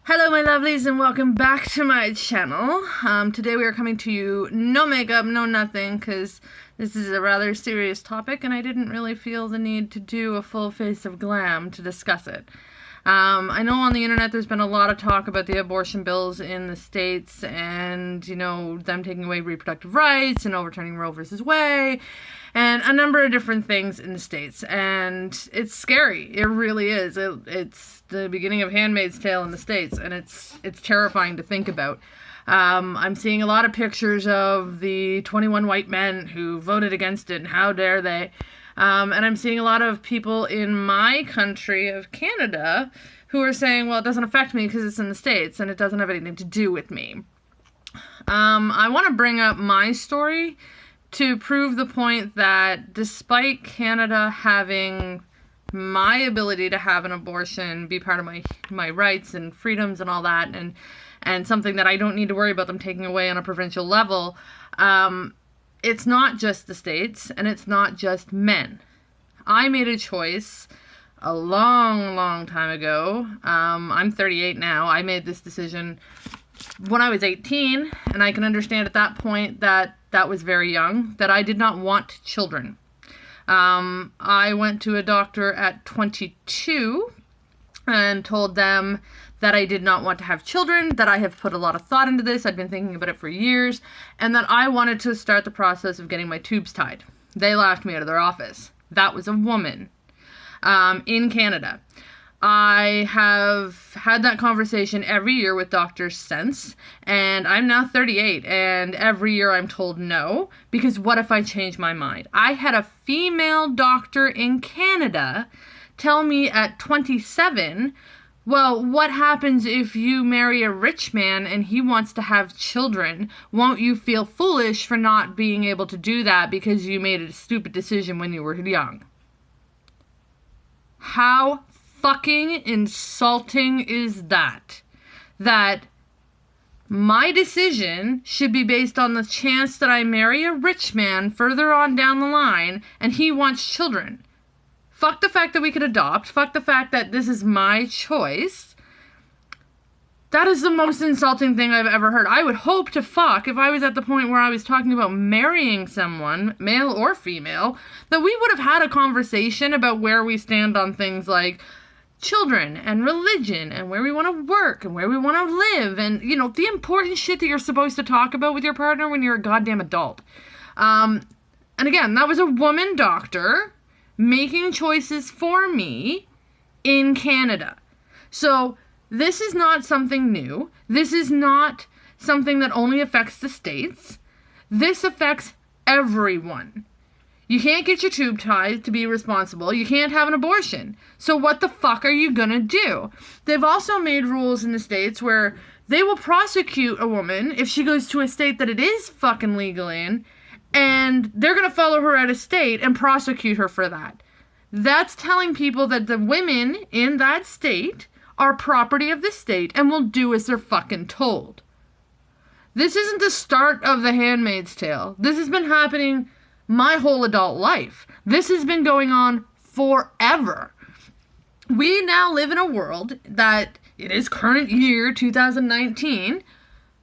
Hello my lovelies and welcome back to my channel. Today we are coming to you no makeup, no nothing, because this is a rather serious topic and I didn't really feel the need to do a full face of glam to discuss it. I know on the internet there's been a lot of talk about the abortion bills in the States and, you know, them taking away reproductive rights and overturning Roe versus Wade and a number of different things in the States. And it's scary. It really is. It's the beginning of Handmaid's Tale in the States, and it's terrifying to think about. I'm seeing a lot of pictures of the 21 white men who voted against it, and how dare they. And I'm seeing a lot of people in my country of Canada who are saying, well, it doesn't affect me because it's in the States and it doesn't have anything to do with me. I want to bring up my story to prove the point that despite Canada having my ability to have an abortion be part of my rights and freedoms and all that, and something that I don't need to worry about them taking away on a provincial level, it's not just the States, and it's not just men. I made a choice a long time ago. I'm 38 now. I made this decision when I was 18, and I can understand at that point that that was very young, that I did not want children. I went to a doctor at 22 and told them that I did not want to have children, that I have put a lot of thought into this, I'd been thinking about it for years, and that I wanted to start the process of getting my tubes tied. They laughed me out of their office. That was a woman in Canada. I have had that conversation every year with doctors since, and I'm now 38, and every year I'm told no, because what if I change my mind? I had a female doctor in Canada tell me at 27, well, what happens if you marry a rich man and he wants to have children? Won't you feel foolish for not being able to do that because you made a stupid decision when you were young? How fucking insulting is that? That my decision should be based on the chance that I marry a rich man further on down the line and he wants children. Fuck the fact that we could adopt. Fuck the fact that this is my choice. That is the most insulting thing I've ever heard. I would hope to fuck, if I was at the point where I was talking about marrying someone, male or female, that we would have had a conversation about where we stand on things like children and religion and where we want to work and where we want to live and, you know, the important shit that you're supposed to talk about with your partner when you're a goddamn adult. And again, that was a woman doctor making choices for me in Canada. So this is not something new. This is not something that only affects the States. This affects everyone. You can't get your tube tied to be responsible. You can't have an abortion. So what the fuck are you gonna do? They've also made rules in the States where they will prosecute a woman if she goes to a state that it is fucking legal in, and they're gonna follow her out of state and prosecute her for that. That's telling people that the women in that state are property of the state and will do as they're fucking told. This isn't the start of The Handmaid's Tale. This has been happening my whole adult life. This has been going on forever. We now live in a world that it is current year 2019.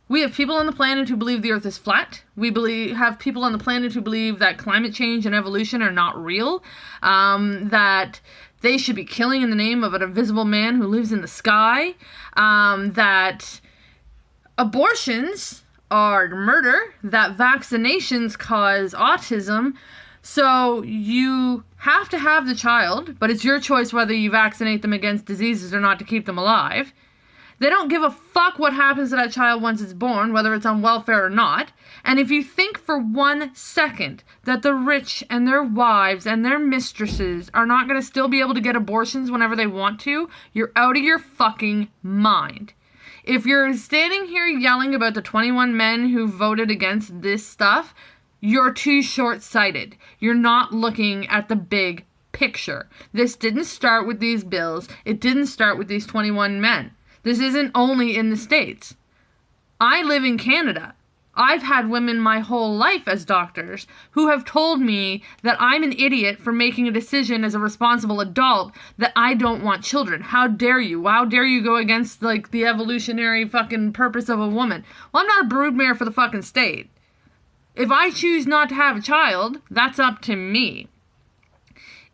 We have people on the planet who believe the earth is flat. We have people on the planet who believe that climate change and evolution are not real. That they should be killing in the name of an invisible man who lives in the sky. That abortions are murder. That vaccinations cause autism. So you have to have the child, but it's your choice whether you vaccinate them against diseases or not to keep them alive. They don't give a fuck what happens to that child once it's born, whether it's on welfare or not. And if you think for 1 second that the rich and their wives and their mistresses are not going to still be able to get abortions whenever they want to, you're out of your fucking mind. If you're standing here yelling about the 21 men who voted against this stuff, you're too short-sighted. You're not looking at the big picture. This didn't start with these bills. It didn't start with these 21 men. This isn't only in the States. I live in Canada. I've had women my whole life as doctors who have told me that I'm an idiot for making a decision as a responsible adult that I don't want children. How dare you? How dare you go against, like, the evolutionary fucking purpose of a woman? Well, I'm not a broodmare for the fucking state. If I choose not to have a child, that's up to me.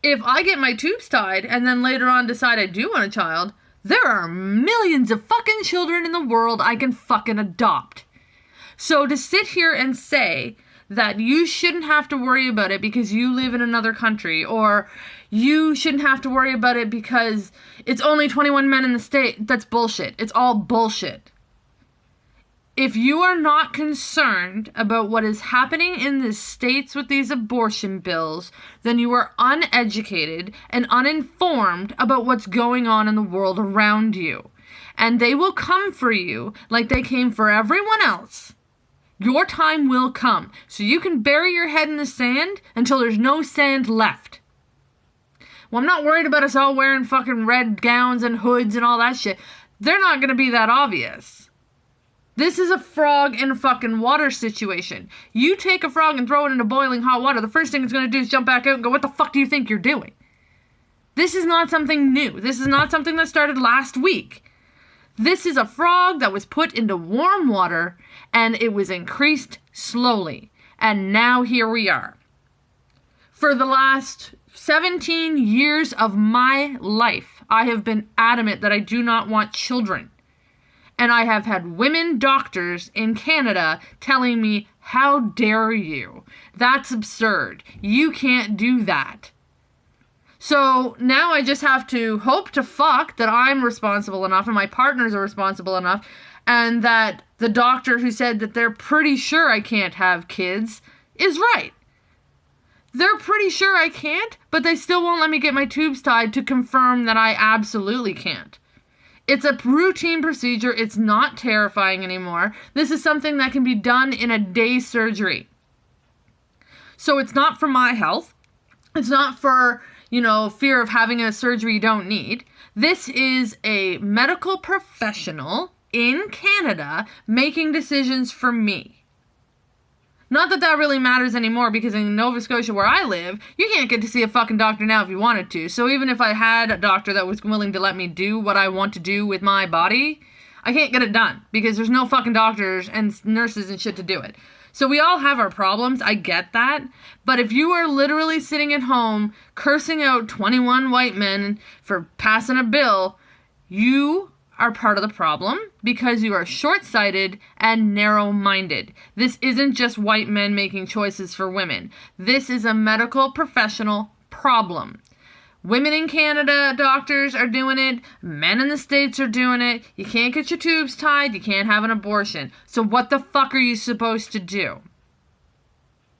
If I get my tubes tied and then later on decide I do want a child, there are millions of fucking children in the world I can fucking adopt. So to sit here and say that you shouldn't have to worry about it because you live in another country, or you shouldn't have to worry about it because it's only 21 men in the state, that's bullshit. It's all bullshit. If you are not concerned about what is happening in the states with these abortion bills, then you are uneducated and uninformed about what's going on in the world around you. And they will come for you like they came for everyone else. Your time will come, so you can bury your head in the sand until there's no sand left. Well, I'm not worried about us all wearing fucking red gowns and hoods and all that shit. They're not going to be that obvious. This is a frog in a fucking water situation. You take a frog and throw it into boiling hot water, the first thing it's going to do is jump back out and go, what the fuck do you think you're doing? This is not something new. This is not something that started last week. This is a frog that was put into warm water, and it was increased slowly. And now here we are. For the last 17 years of my life, I have been adamant that I do not want children. And I have had women doctors in Canada telling me, how dare you? That's absurd. You can't do that. So now I just have to hope to fuck that I'm responsible enough and my partners are responsible enough, and that the doctor who said that they're pretty sure I can't have kids is right. They're pretty sure I can't, but they still won't let me get my tubes tied to confirm that I absolutely can't. It's a routine procedure. It's not terrifying anymore. This is something that can be done in a day's surgery. So it's not for my health. It's not for, fear of having a surgery you don't need. This is a medical professional in Canada making decisions for me. Not that that really matters anymore, because in Nova Scotia where I live, you can't get to see a fucking doctor now if you wanted to. So even if I had a doctor that was willing to let me do what I want to do with my body, I can't get it done because there's no fucking doctors and nurses and shit to do it. So we all have our problems, I get that. But if you are literally sitting at home cursing out 21 white men for passing a bill, you are part of the problem because you are short-sighted and narrow-minded. This isn't just white men making choices for women. This is a medical professional problem. Women in Canada, doctors are doing it. Men in the States are doing it. You can't get your tubes tied. You can't have an abortion. So what the fuck are you supposed to do?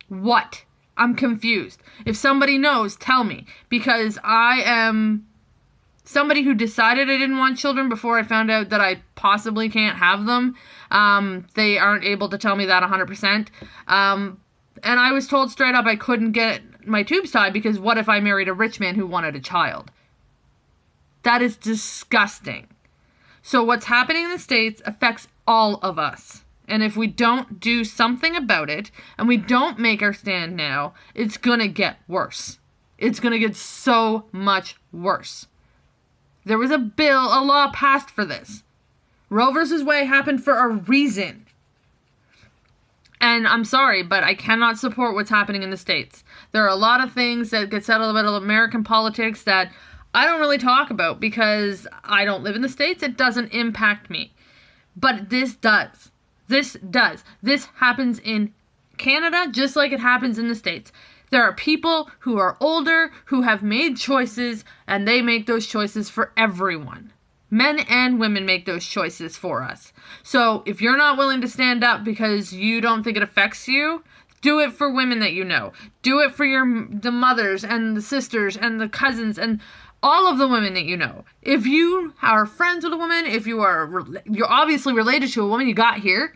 What? I'm confused. If somebody knows, tell me. Because I am somebody who decided I didn't want children before I found out that I possibly can't have them. They aren't able to tell me that 100%. And I was told straight up I couldn't get my tubes tied because what if I married a rich man who wanted a child? That is disgusting. So what's happening in the States affects all of us. And if we don't do something about it, and we don't make our stand now, it's gonna get worse. It's gonna get so much worse. There was a law passed for this. Roe versus Wade happened for a reason. And I'm sorry, but I cannot support what's happening in the States. There are a lot of things that get settled about American politics that I don't really talk about because I don't live in the States. It doesn't impact me. But this does. This does. This happens in Canada just like it happens in the States. There are people who are older, who have made choices, and they make those choices for everyone. Men and women make those choices for us. So if you're not willing to stand up because you don't think it affects you, do it for women that you know. Do it for the mothers and the sisters and the cousins and all of the women that you know. If you are friends with a woman, if you're obviously related to a woman you got here,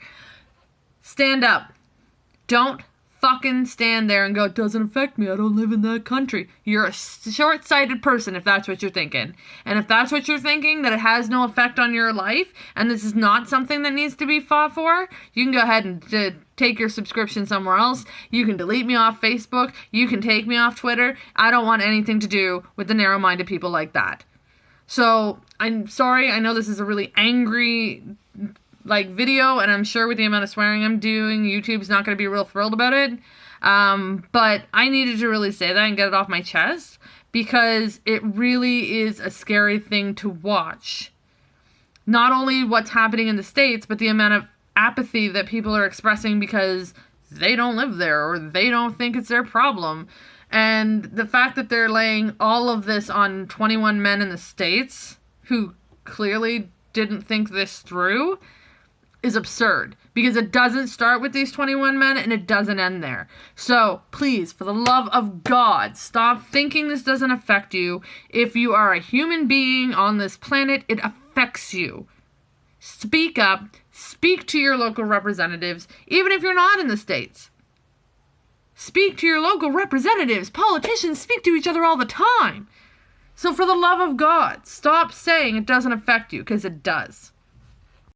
stand up. Don't fucking stand there and go, it doesn't affect me, I don't live in that country. You're a short-sighted person if that's what you're thinking. And if that's what you're thinking, that it has no effect on your life, and this is not something that needs to be fought for, you can go ahead and take your subscription somewhere else. You can delete me off Facebook. You can take me off Twitter. I don't want anything to do with the narrow-minded people like that. So, I'm sorry. I know this is a really angry, video, and I'm sure with the amount of swearing I'm doing, YouTube's not going to be real thrilled about it. But I needed to really say that and get it off my chest, because it really is a scary thing to watch. Not only what's happening in the States, but the amount of apathy that people are expressing because they don't live there or they don't think it's their problem. And the fact that they're laying all of this on 21 men in the States who clearly didn't think this through is absurd, because it doesn't start with these 21 men and it doesn't end there. So please, for the love of God, stop thinking this doesn't affect you. If you are a human being on this planet, it affects you. Speak up, speak to your local representatives, even if you're not in the States. Speak to your local representatives. Politicians speak to each other all the time. So for the love of God, stop saying it doesn't affect you, because it does.